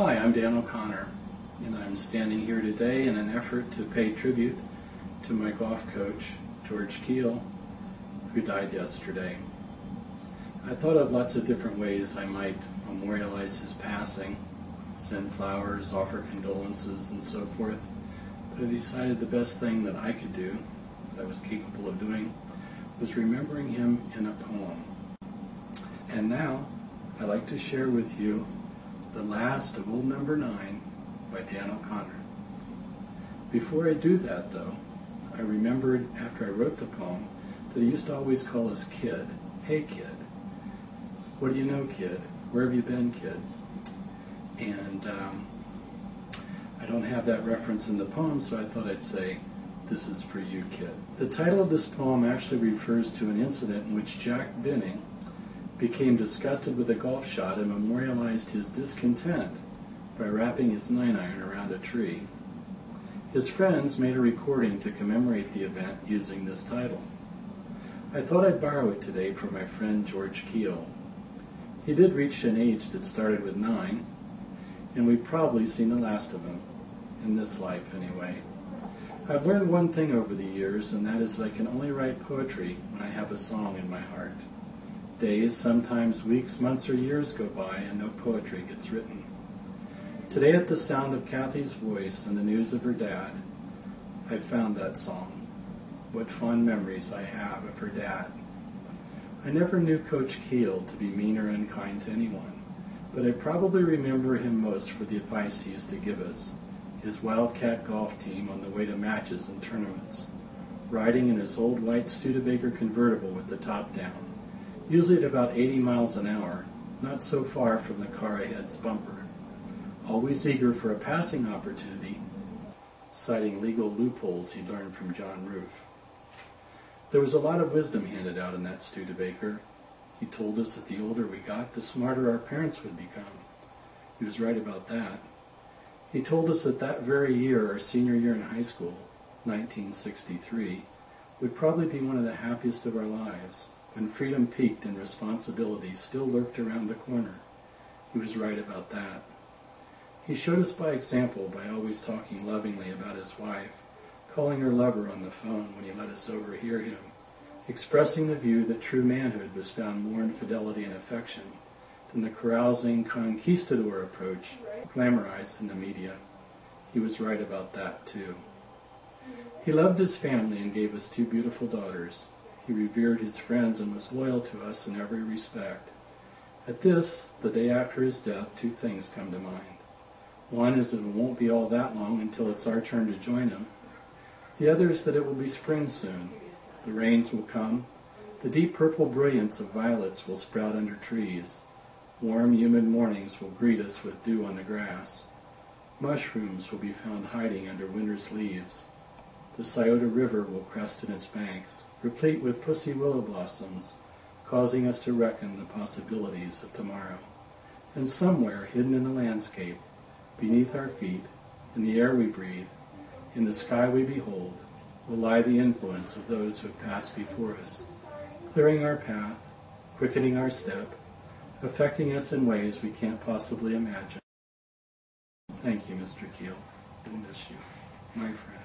Hi, I'm Dan O'Connor, and I'm standing here today in an effort to pay tribute to my golf coach, George Keel, who died yesterday. I thought of lots of different ways I might memorialize his passing, send flowers, offer condolences, and so forth, but I decided the best thing that I could do, that I was capable of doing, was remembering him in a poem. And now, I'd like to share with you The Last of Old Number 9 by Dan O'Connor. Before I do that, though, I remembered after I wrote the poem that he used to always call us kid. Hey, kid. What do you know, kid? Where have you been, kid? And I don't have that reference in the poem, so I thought I'd say, this is for you, kid. The title of this poem actually refers to an incident in which Jack Binning became disgusted with a golf shot and memorialized his discontent by wrapping his 9-iron around a tree. His friends made a recording to commemorate the event using this title. I thought I'd borrow it today from my friend George Keel. He did reach an age that started with 9, and we've probably seen the last of him, in this life anyway. I've learned one thing over the years, and that is that I can only write poetry when I have a song in my heart. Days, sometimes weeks, months, or years go by and no poetry gets written. Today, at the sound of Kathy's voice and the news of her dad, I found that song. What fond memories I have of her dad. I never knew Coach Keel to be mean or unkind to anyone, but I probably remember him most for the advice he used to give us, his Wildcat golf team on the way to matches and tournaments, riding in his old white Studebaker convertible with the top down, usually at about 80 miles an hour, not so far from the car ahead's bumper, always eager for a passing opportunity, citing legal loopholes he learned from John Roof. There was a lot of wisdom handed out in that Studebaker. He told us that the older we got, the smarter our parents would become. He was right about that. He told us that that very year, our senior year in high school, 1963, would probably be one of the happiest of our lives, when freedom peaked and responsibility still lurked around the corner. He was right about that. He showed us by example by always talking lovingly about his wife, calling her lover on the phone when he let us overhear him, expressing the view that true manhood was found more in fidelity and affection than the carousing conquistador approach glamorized in the media. He was right about that too. He loved his family and gave us 2 beautiful daughters. He revered his friends and was loyal to us in every respect. At this, the day after his death, 2 things come to mind. One is that it won't be all that long until it's our turn to join him. The other is that it will be spring soon. The rains will come. The deep purple brilliance of violets will sprout under trees. Warm, humid mornings will greet us with dew on the grass. Mushrooms will be found hiding under winter's leaves. The Scioto River will crest in its banks, replete with pussy willow blossoms, causing us to reckon the possibilities of tomorrow. And somewhere, hidden in the landscape, beneath our feet, in the air we breathe, in the sky we behold, will lie the influence of those who have passed before us, clearing our path, quickening our step, affecting us in ways we can't possibly imagine. Thank you, Mr. Keel. I miss you, my friend.